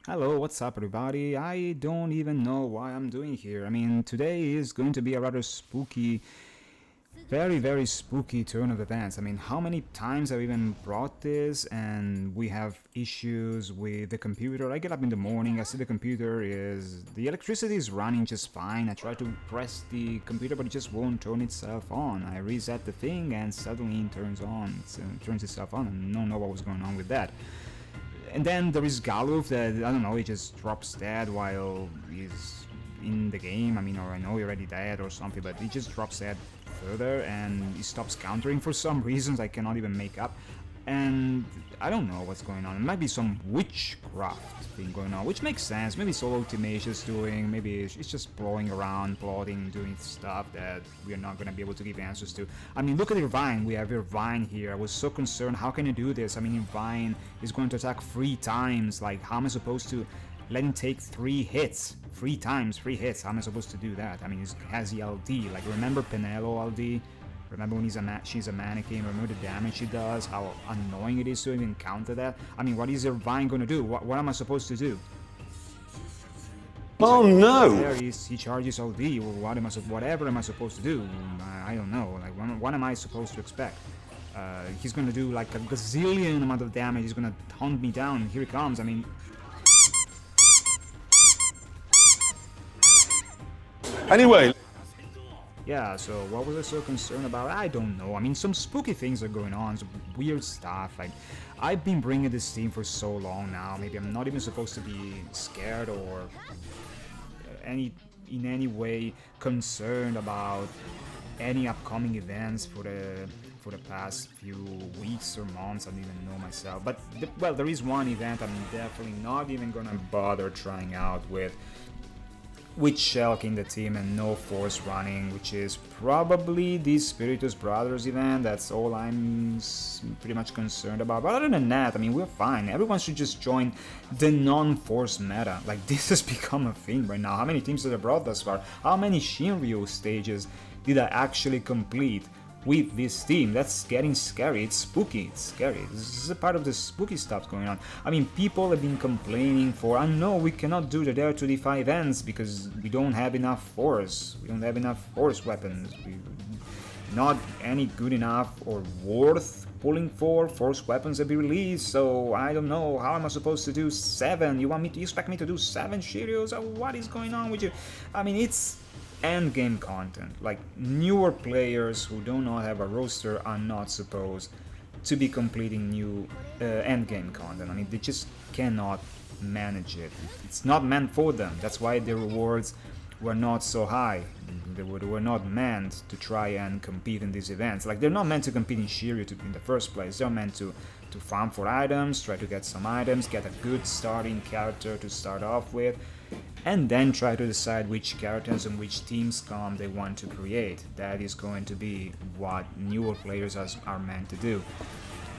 Hello, what's up, everybody? I don't even know why I'm doing here. I mean, today is going to be a rather spooky, very, very spooky turn of events. I mean, how many times I've even brought this, and we have issues with the computer. I get up in the morning, I see the electricity is running just fine. I try to press the computer, but it just won't turn itself on. I reset the thing, and suddenly it turns itself on, and I don't know what was going on with that. And then there is Galuf that, I don't know, he just drops dead while he's in the game. I mean, or I know he's already dead or something, but he just drops dead further and he stops countering for some reasons I cannot even make up. And I don't know what's going on. It might be some witchcraft thing going on, which makes sense. Maybe Solo Ultimacia's doing, maybe it's just blowing around, plotting, doing stuff that we're not going to be able to give answers to. I mean, look at Irvine. We have Irvine here. I was so concerned. How can you do this? I mean, Irvine is going to attack 3 times. Like, how am I supposed to let him take 3 hits? 3 times, 3 hits. How am I supposed to do that? I mean, he has the LD. Like, remember Penelo LD? Remember when she's a mannequin, remember the damage she does, how annoying it is to even counter that? I mean, what is Irvine going to do? What am I supposed to do? Oh no! There he charges LD, or whatever am I supposed to do? I don't know, like what am I supposed to expect? He's going to do like a gazillion amount of damage, he's going to hunt me down, here he comes, I mean... Anyway... Yeah, so what was I so concerned about? I don't know. I mean, some spooky things are going on, some weird stuff. Like, I've been bringing this team for so long now. Maybe I'm not even supposed to be scared or in any way concerned about any upcoming events for the past few weeks or months. I don't even know myself. But well, there is one event I'm definitely not even gonna bother trying out with Shelke in the team and no force running, which is probably the Spiritus Brothers event. That's all I'm pretty much concerned about. But other than that, I mean, we're fine. Everyone should just join the non-force meta. Like, this has become a thing right now. How many teams did I brought thus far? How many Shinryu stages did I actually complete with this team? That's getting scary. It's spooky. It's scary. This is a part of the spooky stuff going on. I mean, people have been complaining for, no, we cannot do the Dare to Defy events because we don't have enough force. We don't have enough force weapons. Not any good enough or worth pulling for force weapons to be released. So I don't know, how am I supposed to do 7? You expect me to do 7 Shiryus? What is going on with you? I mean, it's endgame content. Like, newer players who do not have a roster are not supposed to be completing new endgame content. I mean, they just cannot manage it. It's not meant for them. That's why the rewards were not so high. They were not meant to try and compete in these events. Like, they're not meant to compete in Shiryu in the first place. They're meant to farm for items, try to get some items, get a good starting character to start off with, and then try to decide which characters and which teams they want to create. That is going to be what newer players are meant to do.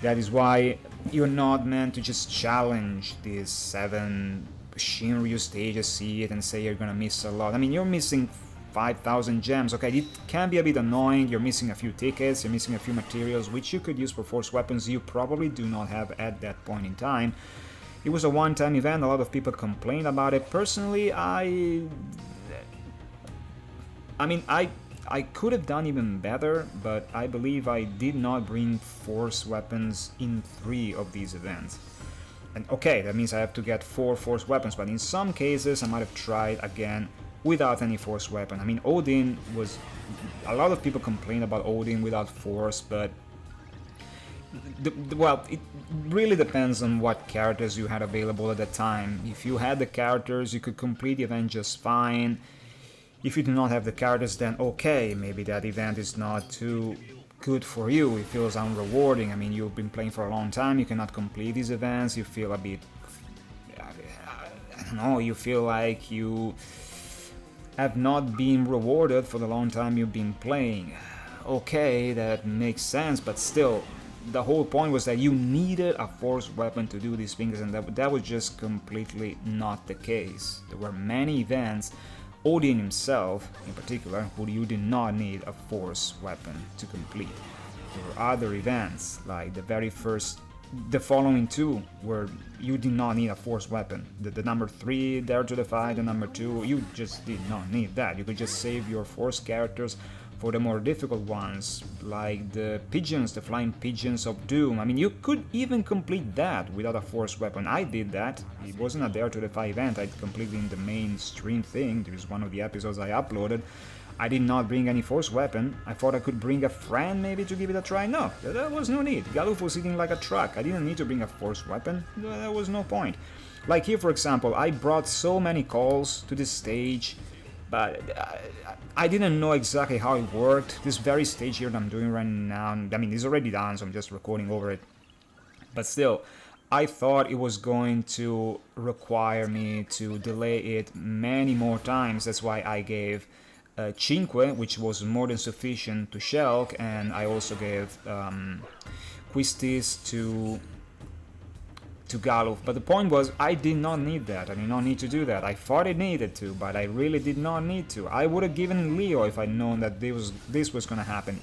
That is why you're not meant to just challenge these 7 Shinryu stages, see it and say you're gonna miss a lot. I mean, you're missing 5,000 gems. Okay, it can be a bit annoying. You're missing a few tickets, you're missing a few materials which you could use for force weapons you probably do not have at that point in time. It was a one-time event, a lot of people complained about it. Personally, I could have done even better, but I believe I did not bring force weapons in 3 of these events. And okay, that means I have to get 4 force weapons, but in some cases I might have tried again without any force weapon. I mean, Odin was... a lot of people complain about Odin without force, but... well, it really depends on what characters you had available at the time. If you had the characters, you could complete the event just fine. If you do not have the characters, then okay, maybe that event is not too good for you. It feels unrewarding. I mean, you've been playing for a long time, you cannot complete these events, you feel a bit... I don't know, you feel like you have not been rewarded for the long time you've been playing. Okay, that makes sense, but still, the whole point was that you needed a force weapon to do these things, and that was just completely not the case. There were many events, Odin himself in particular, who you did not need a force weapon to complete. There were other events, like the very first the following two where you did not need a force weapon. The number 3, Dare to Defy, the number 2, you just did not need that. You could just save your force characters for the more difficult ones, like the pigeons, the flying pigeons of Doom. I mean, you could even complete that without a force weapon. I did that. It wasn't a Dare to Defy event, I completed in the mainstream thing. There was one of the episodes I uploaded. I did not bring any force weapon. I thought I could bring a friend maybe to give it a try. No, there was no need. Galuf was sitting like a truck. I didn't need to bring a force weapon. There was no point. Like here, for example, I brought so many calls to this stage, but I didn't know exactly how it worked. This very stage here that I'm doing right now, I mean, it's already done, so I'm just recording over it. But still, I thought it was going to require me to delay it many more times. That's why I gave Cinque, which was more than sufficient to Shelke, and I also gave Quistis to Galuf. But the point was, I did not need that. I did not need to do that. I thought I needed to, but I really did not need to. I would have given Leo if I'd known that this was going to happen.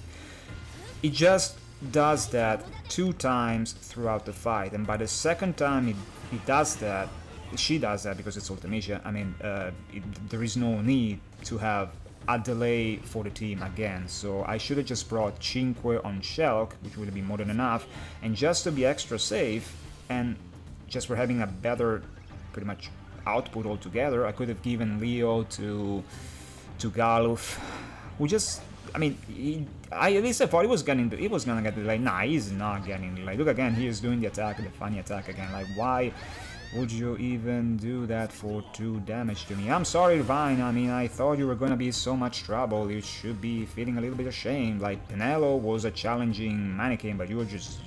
It just does that 2 times throughout the fight, and by the second time it does that, she does that because it's Ultimacia. I mean, there is no need to have a delay for the team again, so I should have just brought Cinque on Shelke, which would have been more than enough, and just to be extra safe, and just for having a better, pretty much, output altogether, I could have given Leo to Galuf, who just, I mean, at least I thought he was gonna get delayed. Nah, he's not getting delayed. Look again, he is doing the attack, the funny attack again. Like, why would you even do that for 2 damage to me? I'm sorry, Vine. I mean, I thought you were gonna be so much trouble. You should be feeling a little bit ashamed. Like, Penelo was a challenging mannequin, but you were just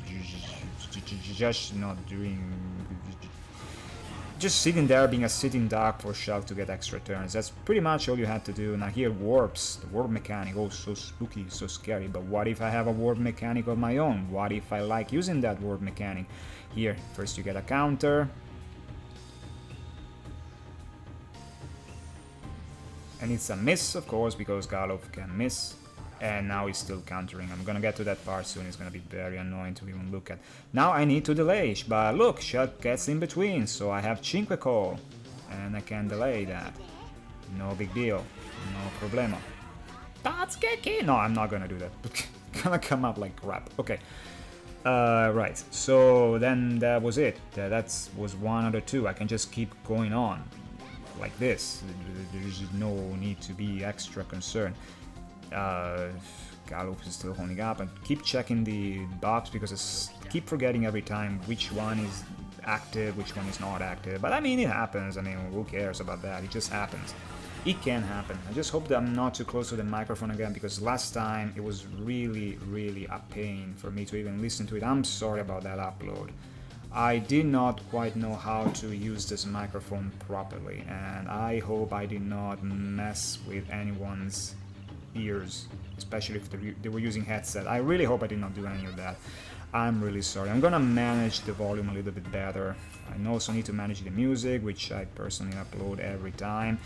not doing... Just sitting there being a sitting duck for Shelke to get extra turns. That's pretty much all you had to do. Now here, warps, the warp mechanic, oh, so spooky, so scary. But what if I have a warp mechanic of my own? What if I like using that warp mechanic? Here, first you get a counter. And it's a miss, of course, because Galuf can miss. And now he's still countering. I'm gonna get to that part soon. It's gonna be very annoying to even look at. Now I need to delay, but look, Shelke gets in between, so I have Cinque call. And I can delay that. No big deal. No problemo. That's Geki! No, I'm not gonna do that. Gonna come up like crap. Okay. Right. So then that was it. That was 1 out of 2. I can just keep going on like this. There's no need to be extra concerned. Galuf is still holding up, and keep checking the box because I keep forgetting every time which one is active, which one is not active. But I mean, it happens. I mean, who cares about that? It just happens. It can happen. I just hope that I'm not too close to the microphone again, because last time it was really, really a pain for me to even listen to it. I'm sorry about that upload. I did not quite know how to use this microphone properly, and I hope I did not mess with anyone's ears, especially if they were using headset. I really hope I did not do any of that. I'm really sorry. I'm gonna manage the volume a little bit better. I also need to manage the music, which I personally upload every time.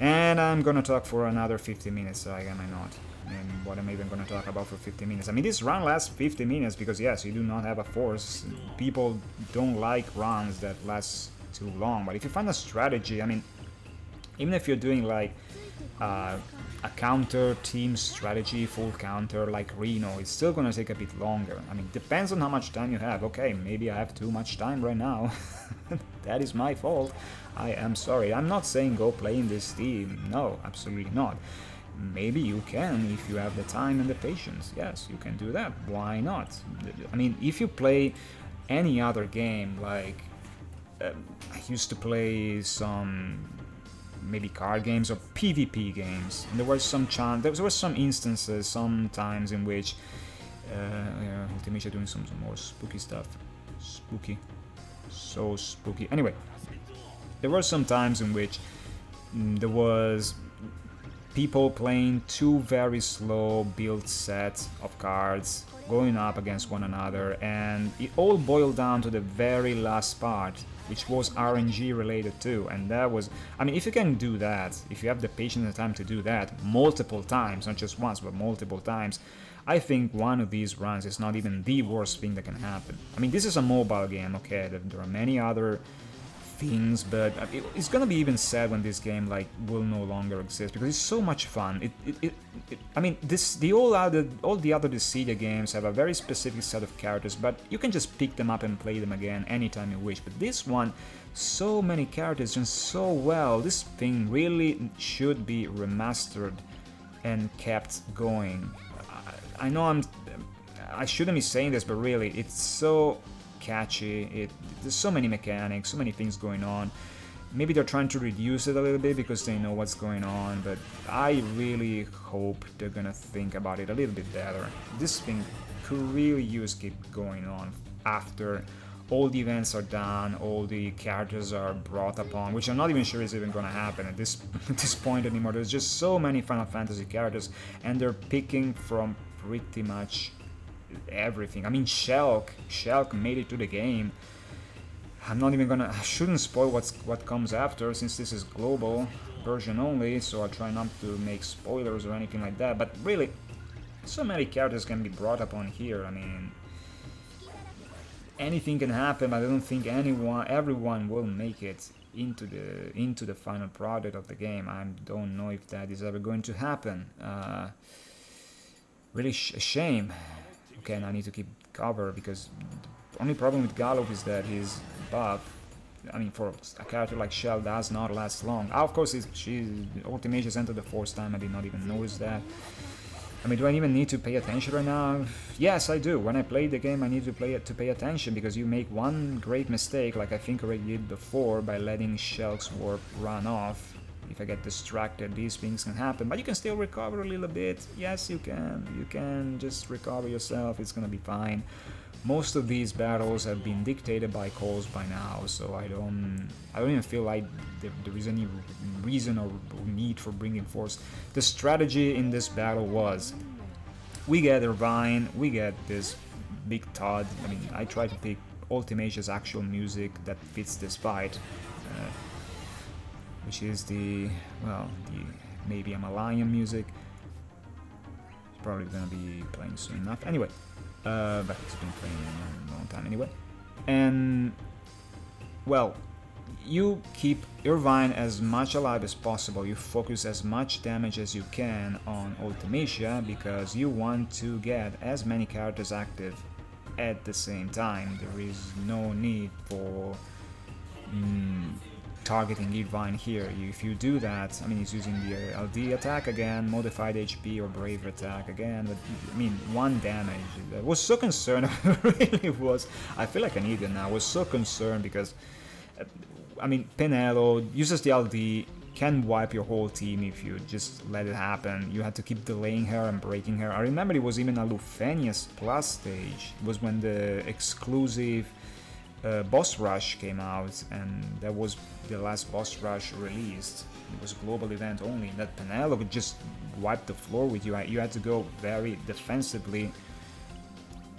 And I'm gonna talk for another 50 minutes, so am I not? And what I'm even gonna talk about for 50 minutes? I mean, this run lasts 50 minutes because, yes, you do not have a force. People don't like runs that last too long, but if you find a strategy, I mean, even if you're doing like a counter team strategy, full counter like Reno, it's still gonna take a bit longer. I mean, depends on how much time you have. Okay, maybe I have too much time right now. That is my fault. I am sorry. I'm not saying go play in this team. No, absolutely not. Maybe you can if you have the time and the patience. Yes, you can do that. Why not? I mean, if you play any other game, like I used to play some maybe card games or PvP games, and there were some instances sometimes in which Ultimacia doing some more spooky stuff. Spooky. So spooky. Anyway, there were some times in which there was people playing 2 very slow build sets of cards going up against one another, and it all boiled down to the very last part which was RNG related too, and that was, I mean, if you can do that, if you have the patience and time to do that multiple times, not just once, but multiple times, I think one of these runs is not even the worst thing that can happen. I mean, this is a mobile game, okay, there are many other things, but it's gonna be even sad when this game like will no longer exist, because it's so much fun. I mean, all the other Dissidia games have a very specific set of characters, but you can just pick them up and play them again anytime you wish. But this one, so many characters done so well. This thing really should be remastered and kept going. I know I shouldn't be saying this, but really, it's so catchy. There's so many mechanics, so many things going on. Maybe they're trying to reduce it a little bit because they know what's going on, but I really hope they're gonna think about it a little bit better. This thing could really use keep going on after all the events are done, all the characters are brought upon, which I'm not even sure is even gonna happen at this point anymore. There's just so many Final Fantasy characters, and they're picking from pretty much everything. I mean, Shelke made it to the game. I shouldn't spoil what comes after, since this is global version only, so I try not to make spoilers or anything like that, but really, so many characters can be brought upon here. I mean, anything can happen, but I don't think everyone will make it into the final product of the game. I don't know if that is ever going to happen. Really a shame. Okay, and I need to keep cover, because the only problem with Galuf is that his buff, I mean, for a character like Shell, does not last long. Of course, she ultimate just entered the fourth time. I did not even notice that. I mean, do I even need to pay attention right now? Yes, I do. When I play the game, I need to pay attention, because you make one great mistake, like I think I already did before, by letting Shelke's warp run off. If I get distracted, these things can happen, but you can still recover a little bit. Yes, you can. You can just recover yourself. It's gonna be fine. Most of these battles have been dictated by calls by now, so I don't even feel like there is any reason or need for bringing force. The strategy in this battle was, we get Irvine, we get this big Todd. I mean, I try to pick Ultimatia's actual music that fits this fight, which is the maybe I'm a lion music. It's probably gonna be playing soon enough. Anyway. But it's been playing a long time anyway. And, well, you keep Irvine as much alive as possible. You focus as much damage as you can on Ultimatia, because you want to get as many characters active at the same time. There is no need for targeting Irvine here. If you do that, I mean, he's using the LD attack again, modified HP or brave attack again, but I mean, 1 damage. I was so concerned, I really was. I feel like an idiot now. I was so concerned because, I mean, Penelo uses the LD, can wipe your whole team if you just let it happen. You had to keep delaying her and breaking her. I remember it was even a Lufenius Plus stage. It was when the exclusive boss rush came out, and that was the last boss rush released. It was a global event only. That Penelo would just wipe the floor with you. You had to go very defensively,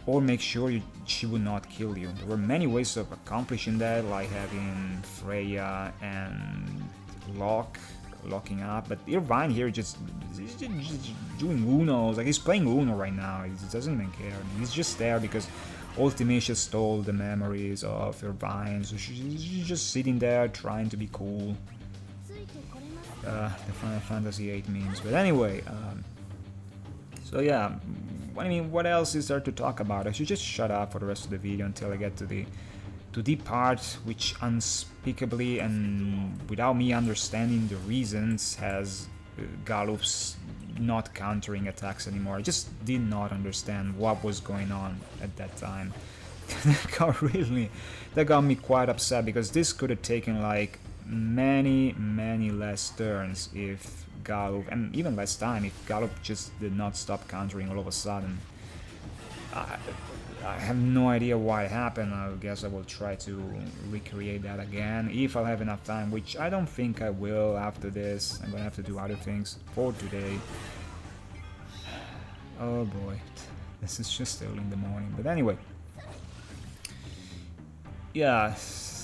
or make sure she would not kill you. There were many ways of accomplishing that, like having Freya and locking up. But Irvine here he's just doing Uno. Like, he's playing Uno right now. He doesn't even care. I mean, he's just there because Ultimatia stole the memories of Irvine, so she's just sitting there trying to be cool. The Final Fantasy VIII memes. But anyway, so yeah, I mean, what else is there to talk about? I should just shut up for the rest of the video until I get to the part which unspeakably and without me understanding the reasons has Galuf's not countering attacks anymore. I just did not understand what was going on at that time. That got me quite upset, because this could have taken like many less turns if Galuf, and even less time if Galuf just did not stop countering all of a sudden. I have no idea why it happened. I guess I will try to recreate that again if I'll have enough time, which I don't think I will after this. I'm gonna have to do other things for today. Oh boy, this is just early in the morning. But anyway, yeah,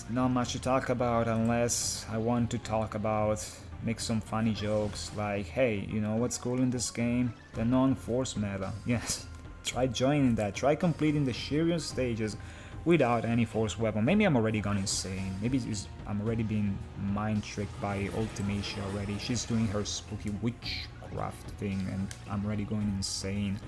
not much to talk about unless I want to talk about, make some funny jokes like, hey, you know what's cool in this game? The non-force meta. Yes, try joining that, try completing the Shiryu stages without any force weapon. Maybe I'm already gone insane. Maybe I'm already being mind tricked by Ultimacia already. She's doing her spooky witchcraft thing and I'm already going insane.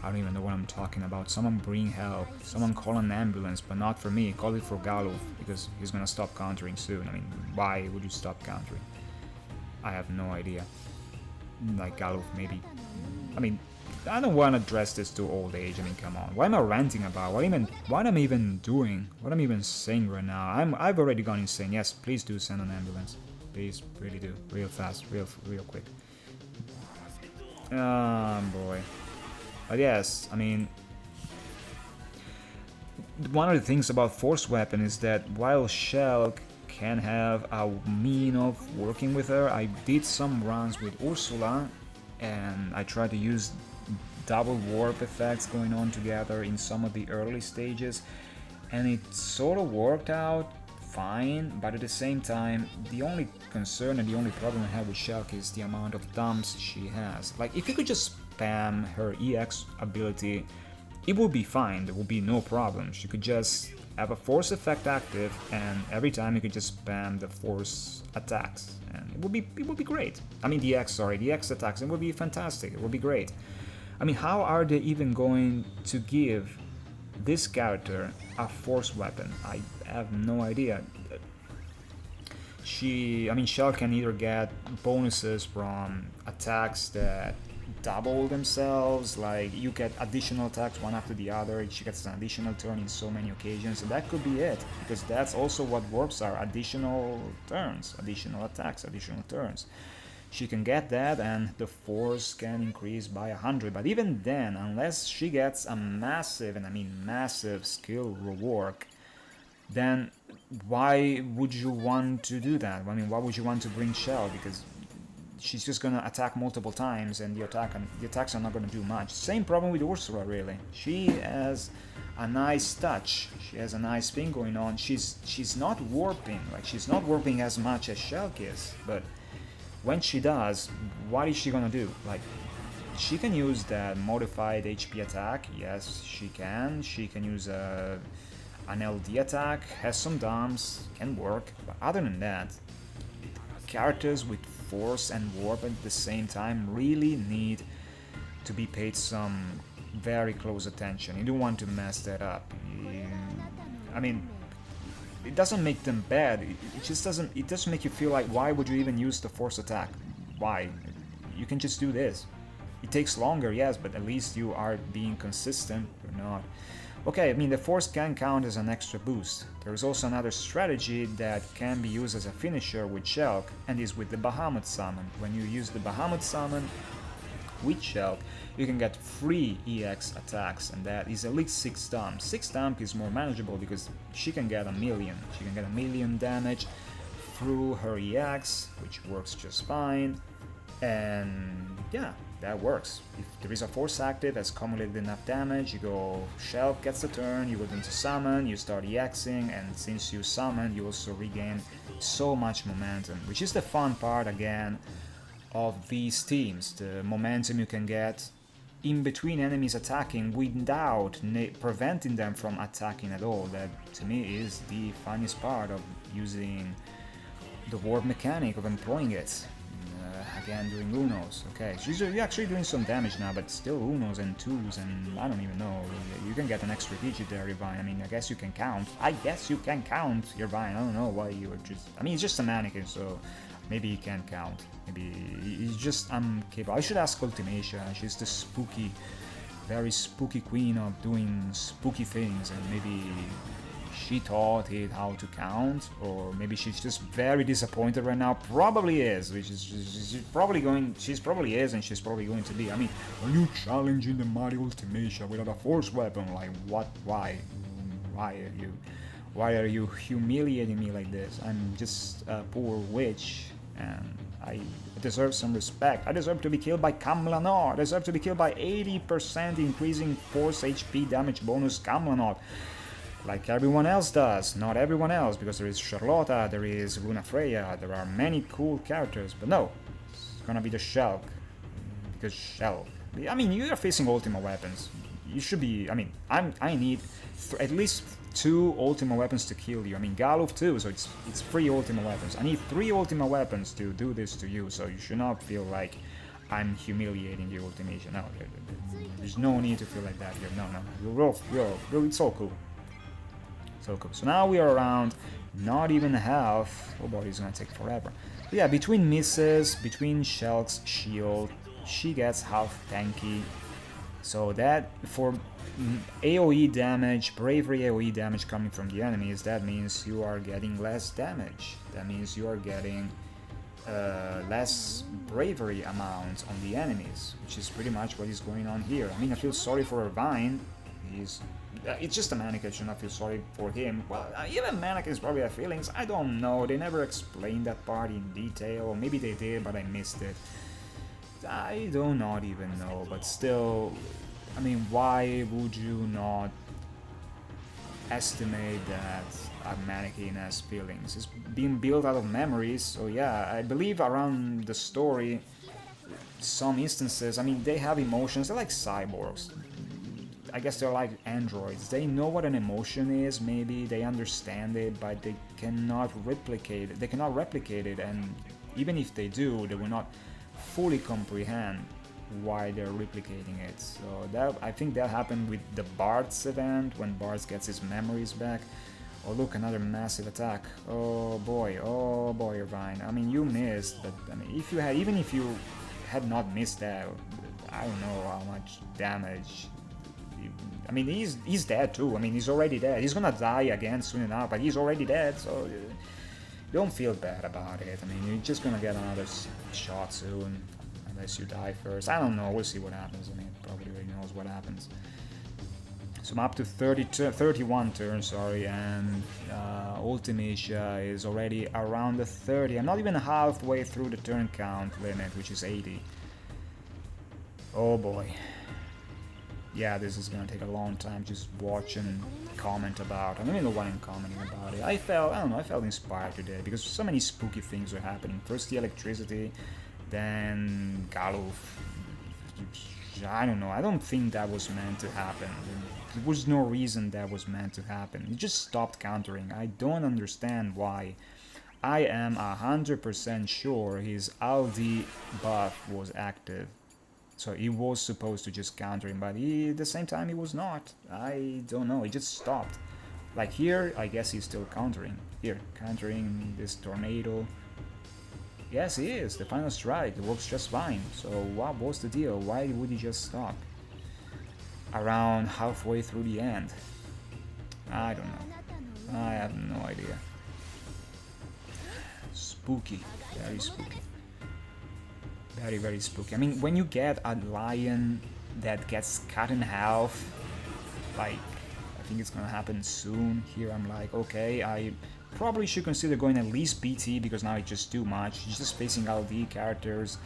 I don't even know what I'm talking about. Someone bring help. Someone call an ambulance, but not for me. Call it for Galuf, because he's gonna stop countering soon. I mean, why would you stop countering? I have no idea. Like Galuf, maybe. I mean, I don't want to address this to old age. I mean, come on. What am I ranting about? What am I even doing? What am I even saying right now? I've already gone insane. Yes, please do send an ambulance. Please, really do. Real fast, real quick. Boy. But yes, I mean, one of the things about force weapon is that while Shelke can have a mean of working with her, I did some runs with Ursula and I tried to use double warp effects going on together in some of the early stages and it sort of worked out fine, but at the same time the only concern and the only problem I have with Shelke is the amount of dumps she has. Like, if you could just spam her EX ability, it would be fine, there would be no problem. She could just have a force effect active and every time you could just spam the force attacks and it would be great. I mean the X attacks, it would be fantastic, it would be great. I mean, how are they even going to give this character a force weapon? I have no idea. Shelke can either get bonuses from attacks that double themselves, like you get additional attacks one after the other, she gets an additional turn in so many occasions, and that could be it, because that's also what warps are, additional turns, additional attacks, additional turns. She can get that and the force can increase by 100, but even then, unless she gets a massive, and I mean massive skill rework, then why would you want to do that? I mean, why would you want to bring Shell? Because she's just gonna attack multiple times and the attacks are not gonna do much. Same problem with Ursula, really. She has a nice touch, she has a nice thing going on. She's not warping, like she's not warping as much as Shelke is, but when she does, what is she gonna do? Like, she can use that modified HP attack, yes she can. She can use an LD attack, has some dumps, can work, but other than that, characters with force and warp at the same time really need to be paid some very close attention. You don't want to mess that up. I mean, it doesn't make them bad, it just doesn't make you feel like, why would you even use the force attack? Why? You can just do this. It takes longer, yes, but at least you are being consistent or not. Okay, I mean, the force can count as an extra boost. There is also another strategy that can be used as a finisher with Shelke, and is with the Bahamut summon. When you use the Bahamut summon with Shelke, you can get 3 EX attacks, and that is at least 6 dump. 6 dump is more manageable because she can get 1,000,000. She can get 1,000,000 damage through her EX, which works just fine, and yeah, that works. If there is a force active that's accumulated enough damage, you go, Shelke gets the turn, you go into summon, you start EXing, and since you summon, you also regain so much momentum, which is the fun part again of these teams, the momentum you can get in between enemies attacking without preventing them from attacking at all. That to me is the funniest part of using the warp mechanic, of employing it. Again, doing Unos. Okay, so you're actually doing some damage now, but still Unos and 2s, and I don't even know. You can get an extra digit there, Irvine. I mean, I guess you can count. I guess you can count, Irvine. I don't know why you were just... I mean, it's just a mannequin, so maybe he can't count. Maybe he's just incapable. I should ask Ultimacia. She's the spooky, very spooky queen of doing spooky things, and maybe she taught it how to count, or maybe she's just very disappointed right now. Probably is, which is she's probably going to be. I mean, are you challenging the mighty Ultimacia without a force weapon? Like, what? Why are you humiliating me like this? I'm just a poor witch, and I deserve some respect. I deserve to be killed by Kamlanot. I deserve to be killed by 80% increasing force HP damage bonus Kamlanot. like everyone else does. Not everyone else, because there is Charlotta, there is Luna Freya, there are many cool characters, but no, it's gonna be the Shelke. Because Shelke, I mean, you are facing Ultima weapons. You should be, I mean, I need at least 2 Ultima weapons to kill you. I mean, Galuf too, so it's 3 Ultima weapons. I need 3 Ultima weapons to do this to you, so you should not feel like I'm humiliating your ultimation. No, there's no need to feel like that here. No, it's so cool. So cool. So now we are around not even half. Oh boy, it's gonna take forever. But yeah, between misses, between Shelke's shield, she gets half tanky. So that for AoE damage, bravery AoE damage coming from the enemies, that means you are getting less damage. That means you are getting less bravery amount on the enemies, which is pretty much what is going on here. I mean, I feel sorry for Irvine. It's just a mannequin, I should not feel sorry for him. Well, even mannequins probably have feelings. I don't know. They never explained that part in detail. Or maybe they did, but I missed it. I do not even know, but still, I mean, why would you not estimate that a mannequin has feelings? It's being built out of memories, so yeah, I believe around the story, some instances, I mean, they have emotions, they're like cyborgs. I guess they're like androids. They know what an emotion is, maybe, they understand it, but they cannot replicate it. They cannot replicate it, and even if they do, they will not fully comprehend why they're replicating it. So that, I think that happened with the Bart's event, when Bart gets his memories back. Oh look, another massive attack. Oh boy, Irvine. I mean, you missed, but I mean, if you had, even if you had not missed that, I don't know how much damage. I mean, he's dead too. I mean, he's already dead. He's gonna die again soon enough, but he's already dead, so don't feel bad about it. I mean, you're just gonna get another shot soon, unless you die first. I don't know, we'll see what happens. I mean, probably already knows what happens. So I'm up to 31 turns, sorry, and Ultimacia is already around the 30. I'm not even halfway through the turn count limit, which is 80. Oh boy. Yeah, this is gonna take a long time, just watch and comment about. I don't even know why I'm commenting about it. I felt inspired today, because so many spooky things were happening. First the electricity, then Galuf. I don't know, I don't think that was meant to happen. There was no reason that was meant to happen. It just stopped countering. I don't understand why. I am 100% sure his Aldi buff was active. So he was supposed to just counter him, but at the same time he was not. I don't know, he just stopped. Like here, I guess he's still countering. Here, countering this tornado. Yes, he is. The final strike, it works just fine. So what was the deal? Why would he just stop? Around halfway through the end. I don't know. I have no idea. Spooky. Very spooky. Very, very spooky. I mean, when you get a lion that gets cut in half, like, I think it's gonna happen soon. Here I'm like, okay, I probably should consider going at least BT, because now it's just too much. He's just facing LD characters.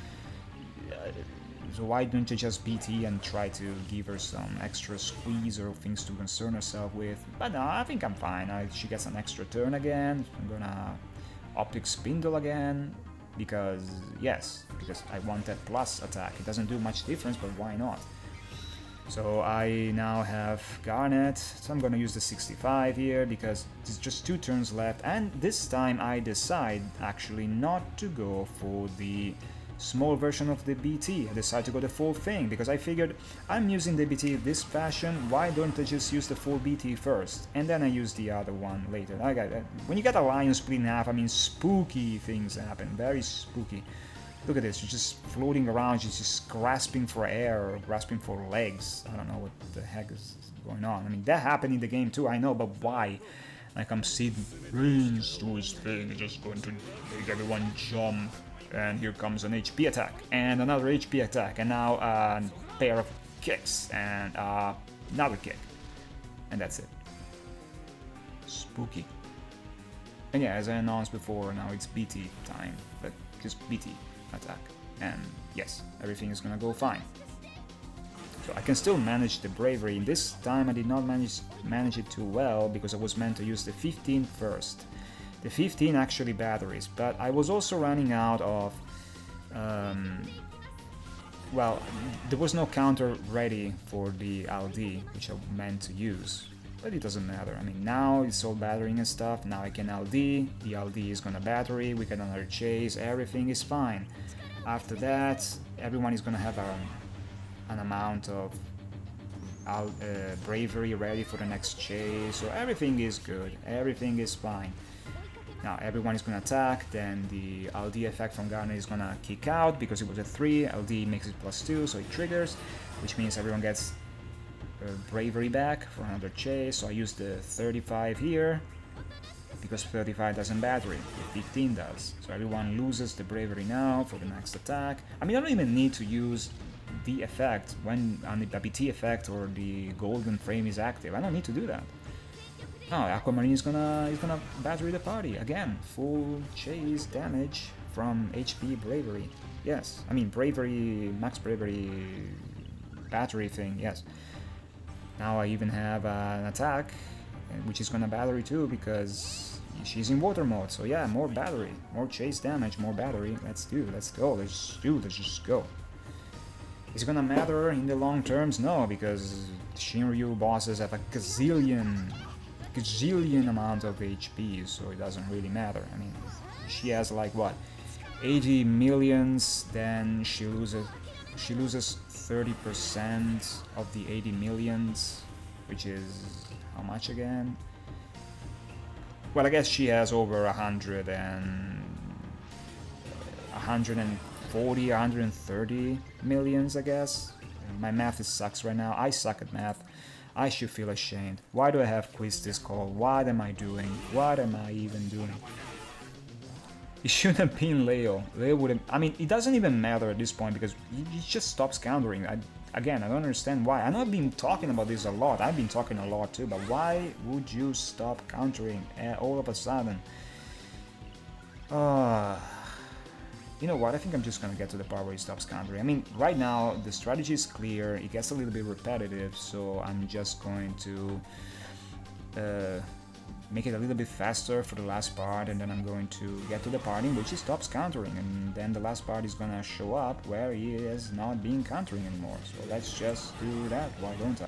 So why don't you just BT and try to give her some extra squeeze or things to concern herself with? But no, I think I'm fine. She gets an extra turn again. I'm gonna Optic Spindle again. Because, yes, because I want that plus attack. It doesn't do much difference, but why not? So I now have Garnet, so I'm gonna use the 65 here, because there's just 2 turns left, and this time I decide actually not to go for the small version of the BT. I decided to go the full thing, because I figured I'm using the BT this fashion, why don't I just use the full BT first, and then I use the other one later. When you get a lion split in half, I mean, spooky things happen, very spooky. Look at this, she's just floating around, she's just grasping for air, or grasping for legs. I don't know what the heck is going on. I mean, that happened in the game too, I know, but why? Like, I'm seeing rings to his thing, just going to make everyone jump. And here comes an HP attack, and another HP attack, and now a pair of kicks, and another kick. And that's it. Spooky. And yeah, as I announced before, now it's BT time, but just BT attack. And yes, everything is gonna go fine. So I can still manage the bravery. This time I did not manage it too well because I was meant to use the 15 first. The 15 actually batteries, but I was also running out of well, there was no counter ready for the LD, which I meant to use, but it doesn't matter. I mean, now it's all battering and stuff. Now I can LD, the LD is gonna battery, we get another chase, everything is fine. After that, everyone is gonna have an amount of bravery ready for the next chase, so everything is good, everything is fine. Now everyone is going to attack, then the LD effect from Garnet is going to kick out because it was a 3, LD makes it +2, so it triggers, which means everyone gets bravery back for another chase. So I use the 35 here, because 35 doesn't battery, the 15 does. So everyone loses the bravery now for the next attack. I mean, I don't even need to use the effect when on the BT effect or the golden frame is active. I don't need to do that. No, Aquamarine is gonna battery the party again. Full chase damage from HP bravery. Yes, I mean bravery, max bravery battery thing. Yes. Now I even have an attack, which is gonna battery too because she's in water mode. So yeah, more battery, more chase damage, more battery. Let's go. Let's just go. Is it gonna matter in the long terms? No, because Shinryu bosses have a gazillion amount of HP, so it doesn't really matter. I mean, she has like what, 80 millions, then she loses 30% of the 80 millions, which is how much again? Well, I guess she has over 140, 130 millions, I guess. My math sucks right now. I suck at math. I should feel ashamed. Why do I have quiz this call? What am I doing? What am I even doing? It shouldn't have been Leo. Leo would have... I mean, it doesn't even matter at this point because he just stops countering. Again, I don't understand why. I know I've been talking about this a lot. I've been talking a lot too, but why would you stop countering all of a sudden? You know what, I think I'm just gonna get to the part where he stops countering. I mean, right now, the strategy is clear, it gets a little bit repetitive, so I'm just going to make it a little bit faster for the last part, and then I'm going to get to the part in which he stops countering, and then the last part is gonna show up where he is not being countering anymore. So let's just do that, why don't I?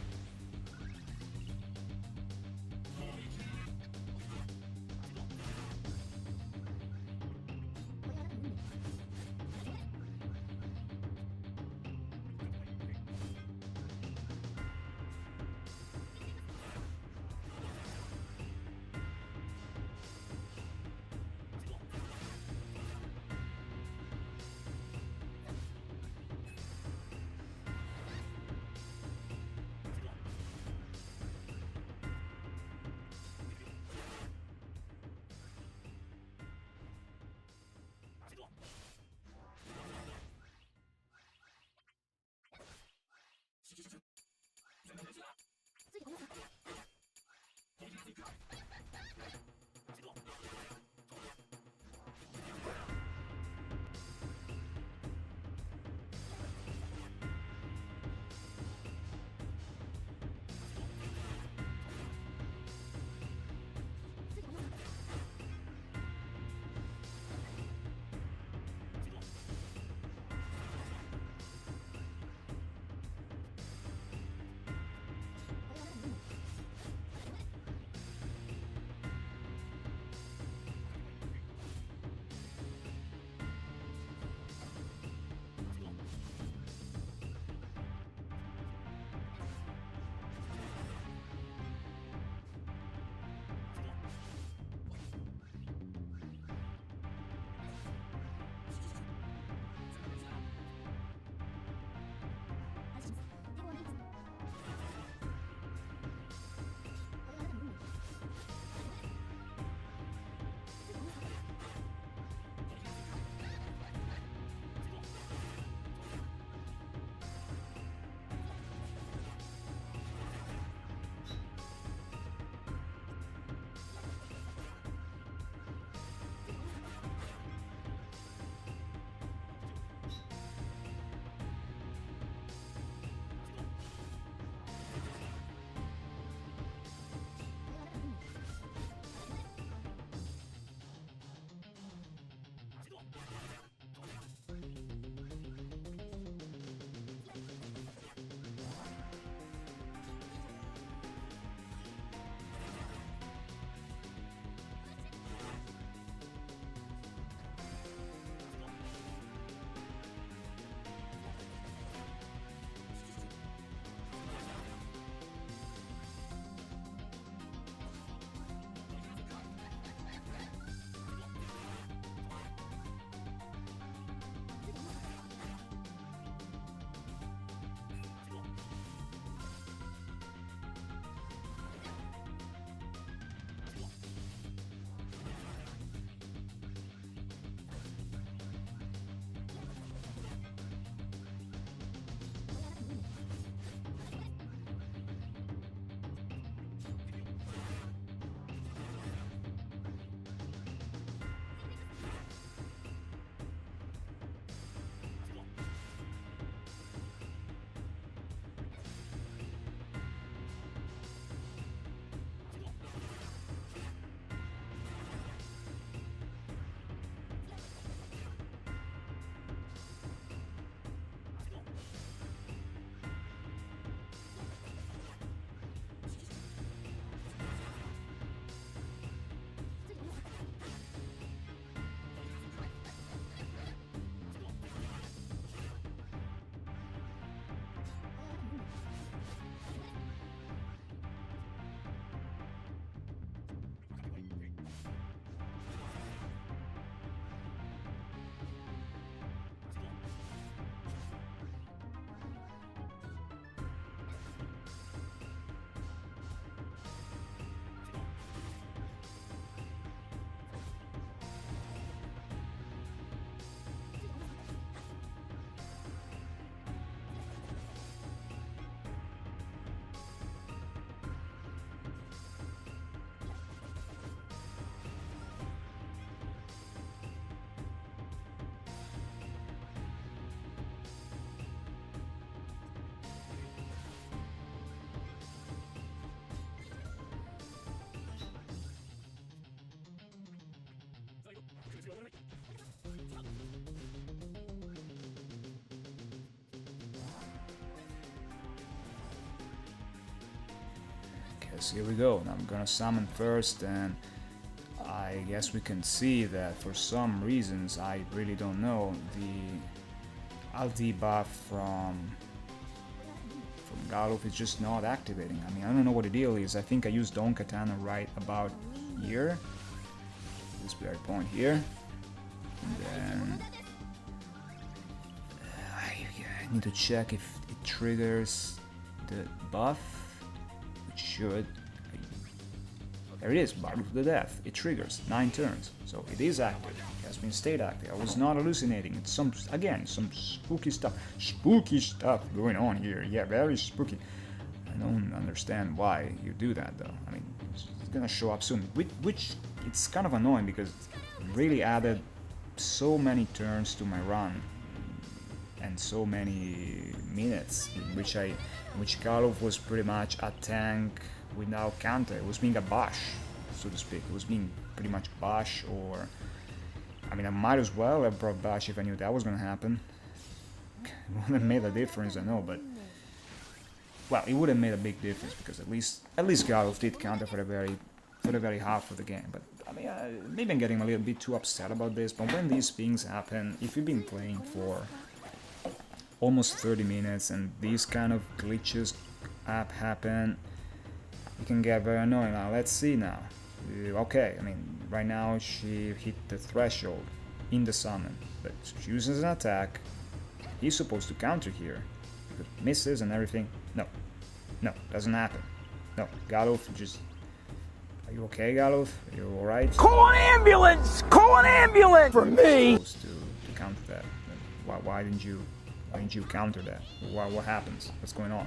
this. Here we go. Now I'm gonna summon first, and I guess we can see that for some reasons, I really don't know, the LD buff from Galuf is just not activating. I mean, I don't know what the deal is. I think I used Don Katana right about here. This very point here. And then I need to check if it triggers the buff. It should. There it is, Bark of the Death. It triggers 9 turns, so it is active. It has been stayed active. I was not hallucinating. It's some spooky stuff going on here. Yeah, very spooky. I don't understand why you do that though. I mean, it's gonna show up soon. Which it's kind of annoying because it really added so many turns to my run and so many minutes, in which Galuf was pretty much a tank without counter. It was being a bash, so to speak. It was being pretty much bash, or I mean, I might as well have brought bash if I knew that was gonna happen. It would have made a difference, I know, but well, it would have made a big difference because at least Galuf did counter for the very half of the game. But I mean, maybe I'm getting a little bit too upset about this. But when these things happen, if you've been playing for almost 30 minutes and these kind of glitches happen, it can get very annoying. Now let's see now. Okay, I mean, right now she hit the threshold in the summon, but she uses an attack. He's supposed to counter here. If it misses and everything, no, doesn't happen. No, Galuf just. Are you okay, Galuf? Are you alright? Call an ambulance! Call an ambulance! For me! Supposed to counter that. Why didn't you counter that? What happens? What's going on?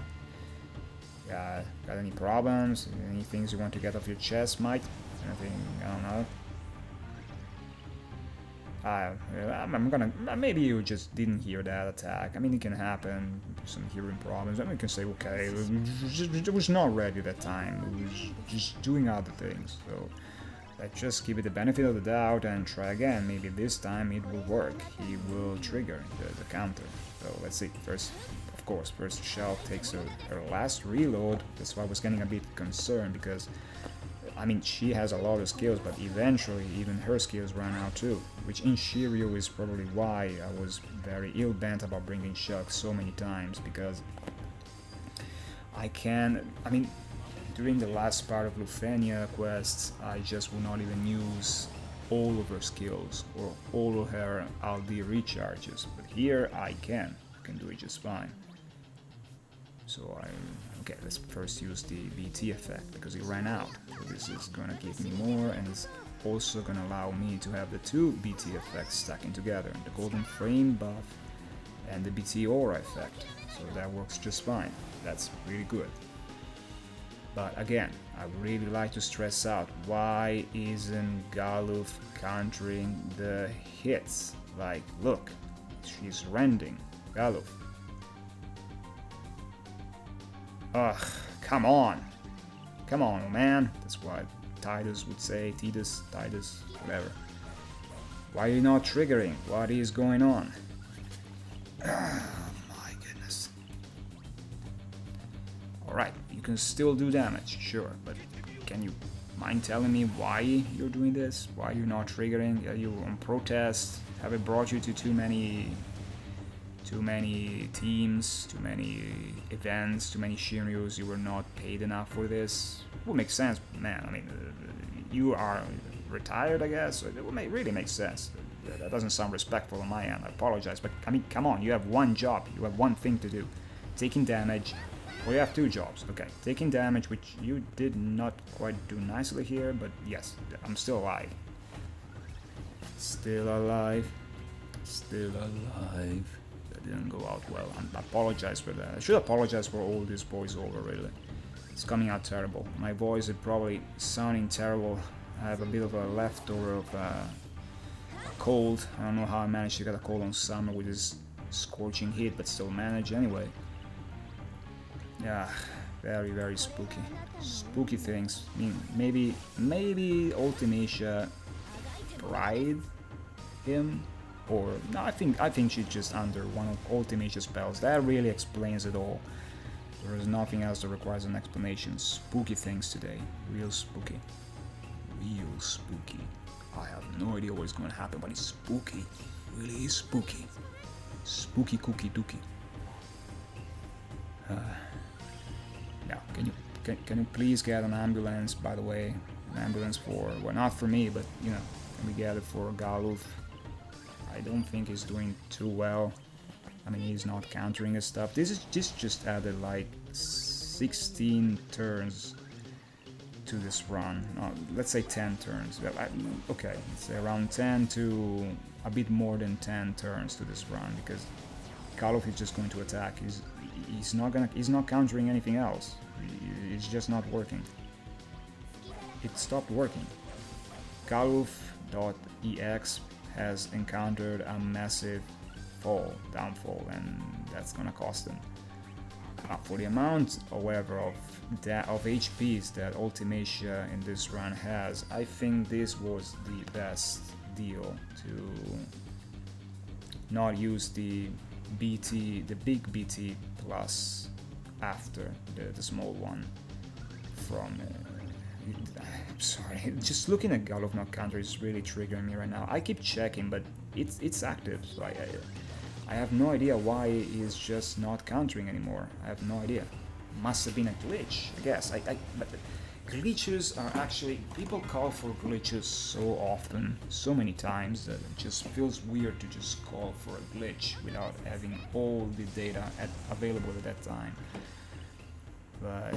Got any problems? Any things you want to get off your chest, Mike? Anything? I don't know. I'm gonna. Maybe you just didn't hear that attack. I mean, it can happen. Some hearing problems. I mean, you can say, okay, it was not ready that time. It was just doing other things. So let's just give it the benefit of the doubt and try again. Maybe this time it will work. He will trigger the counter. So let's see. First Shell takes her last reload. That's why I was getting a bit concerned because, I mean, she has a lot of skills, but eventually even her skills ran out too. Which in Shiryu is probably why I was very ill-bent about bringing Shelke so many times, because I mean, during the last part of Lufenia quests, I just would not even use all of her skills or all of her LD recharges. But here I can do it just fine. So okay, let's first use the BT effect because it ran out. So this is gonna give me more, and it's also gonna allow me to have the 2 BT effects stacking together, the golden frame buff and the BT aura effect. So that works just fine. That's really good. But again, I really like to stress out, why isn't Galuf countering the hits? Like, look, she's rending Galuf. Ugh, come on, man. That's what Titus would say, Titus, whatever. Why are you not triggering? What is going on? My goodness. Alright, you can still do damage, sure, but can you mind telling me why you're doing this? Why you're not triggering? Are you on protest? Have it brought you to too many teams, too many events, too many Shinryus? You were not paid enough for this? It would make sense, man. I mean, you are retired, I guess. So it would really make sense. That doesn't sound respectful on my end. I apologize, but I mean, come on. You have one job. You have one thing to do: taking damage. Well, you have 2 jobs. Okay, taking damage, which you did not quite do nicely here, but yes, I'm still alive. Still alive. That didn't go out well. I apologize for that. I should apologize for all this voiceover, really. It's coming out terrible. My voice is probably sounding terrible. I have a bit of a leftover of a cold. I don't know how I managed to get a cold on summer with this scorching heat, but still manage anyway. Yeah, very, very spooky. Spooky things. I mean, maybe Ultimacia bribed him, or no, I think she's just under one of Ultimacia's spells. That really explains it all. There is nothing else that requires an explanation. Spooky things today. Real spooky. Real spooky. I have no idea what's going to happen, but it's spooky. Really spooky. Spooky cookie dookie. Now, can you please get an ambulance, by the way? An ambulance for, well, not for me, but, you know, can we get it for Galuf? I don't think he's doing too well. I mean, he's not countering his stuff. This just added like 16 turns to this run. No, let's say 10 turns. Okay, let's say around 10 to a bit more than 10 turns to this run, because Galuf is just going to attack. He's not countering anything else. It's just not working. It stopped working. Galuf.ex has encountered a massive downfall, and that's gonna cost him. For the amount, however, of HPs that Ultimacia in this run has, I think this was the best deal to not use the big BT plus after the small one from. I'm sorry, just looking at Galuf not counter is really triggering me right now. I keep checking, but it's active, so I have no idea why he's just not countering anymore. I have no idea. Must have been a glitch, I guess. But glitches are actually, people call for glitches so often, so many times, that it just feels weird to just call for a glitch without having all the data available at that time. But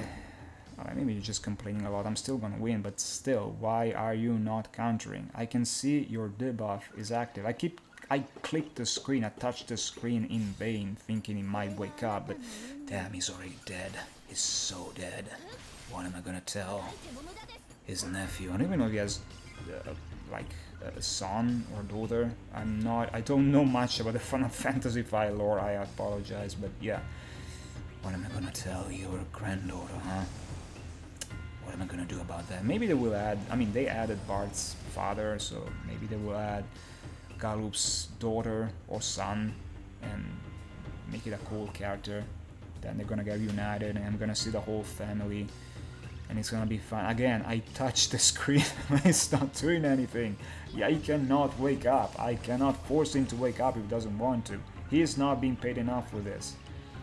maybe you're just complaining a lot. I'm still gonna win, but still, why are you not countering? I can see your debuff is active. I clicked the screen, I touched the screen in vain, thinking he might wake up, but damn, he's already dead. He's so dead. What am I gonna tell his nephew? I don't even know if he has like a son or daughter. I don't know much about the Final Fantasy V lore. I apologize, but yeah. What am I gonna tell your granddaughter, huh? What am I gonna do about that? Maybe they will add, I mean, they added Bart's father, so maybe they will add Galuf's daughter or son and make it a cool character. Then they're gonna get united and I'm gonna see the whole family and it's gonna be fun. Again, I touched the screen, it's not doing anything. Yeah, he cannot wake up. I cannot force him to wake up if he doesn't want to. He is not being paid enough for this.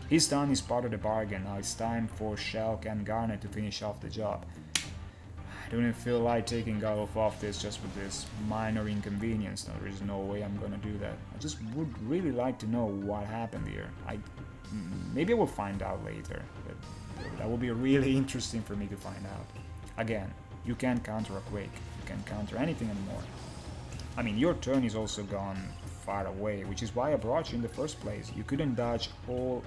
His time is part of the bargain. Now it's time for Shelke and Garnet to finish off the job. I don't even feel like taking Galuf off this just for this minor inconvenience. There is no way I'm gonna do that. I just would really like to know what happened here. Maybe I will find out later, but that will be really interesting for me to find out. Again, you can't counter a Quake. You can't counter anything anymore. I mean, your turn is also gone far away, which is why I brought you in the first place. You couldn't dodge all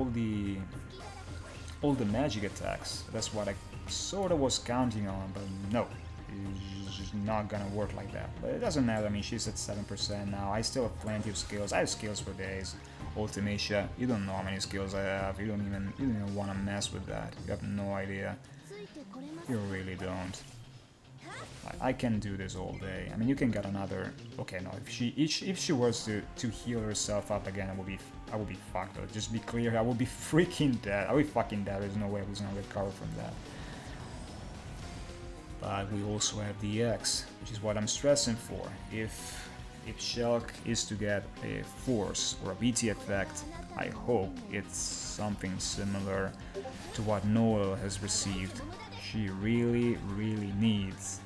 the magic attacks. That's what I sort of was counting on, but no, it's just not gonna work like that. But it doesn't matter. I mean, she's at 7% now. I still have plenty of skills. I have skills for days. Ultimacia, you don't know how many skills I have. You don't even want to mess with that. You have no idea. You really don't. I can do this all day. I mean, you can get another. Okay, no. If she was to heal herself up again, I would be fucked. Just be clear, I would be freaking dead. I would be fucking dead. There's no way I was gonna recover from that. But we also have the EX, which is what I'm stressing for. If Shelke is to get a force or a BT effect, I hope it's something similar to what Noel has received. She really, really needs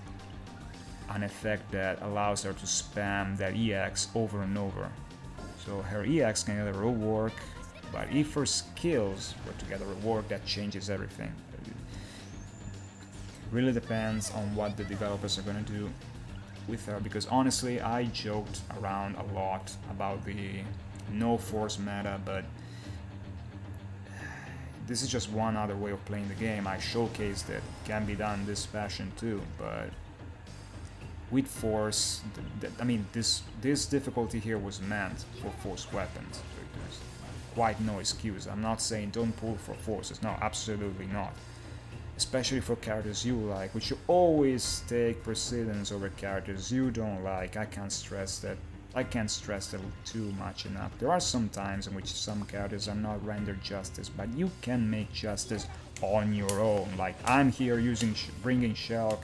an effect that allows her to spam that EX over and over. So her EX can get a rework, but if her skills were to get a rework, that changes everything. It really depends on what the developers are going to do with her, because honestly, I joked around a lot about the no force meta, but this is just one other way of playing the game. I showcased that it can be done this fashion too, but with force, I mean, this difficulty here was meant for force weapons, so there's quite no excuse. I'm not saying don't pull for forces, no, absolutely not. Especially for characters you like, which you always take precedence over characters you don't like. I can't stress that I can't stress that too much enough. There are some times in which some characters are not rendered justice, but you can make justice on your own. Like, I'm here bringing Shelke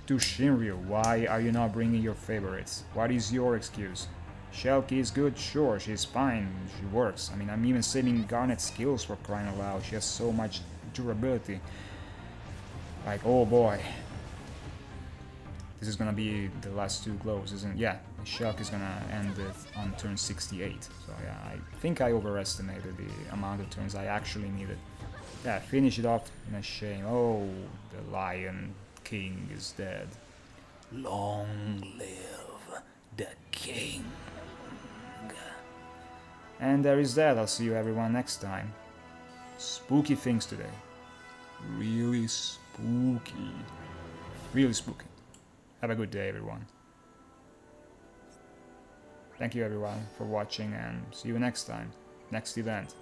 to Shinryu. Why are you not bringing your favorites? What is your excuse? Shelke is good, sure, she's fine, she works. I mean, I'm even saving Garnet's skills for crying out loud. She has so much durability. Like, oh boy. This is gonna be the last 2 glows, isn't it? Yeah, Shelke is gonna end it on turn 68. So yeah, I think I overestimated the amount of turns I actually needed. Yeah, finish it off in a shame. Oh, the Lion King is dead. Long live the king. And there is that. I'll see you everyone next time. Spooky things today. Really spooky. Really spooky. Have a good day, everyone. Thank you, everyone, for watching, and see you next time. Next event.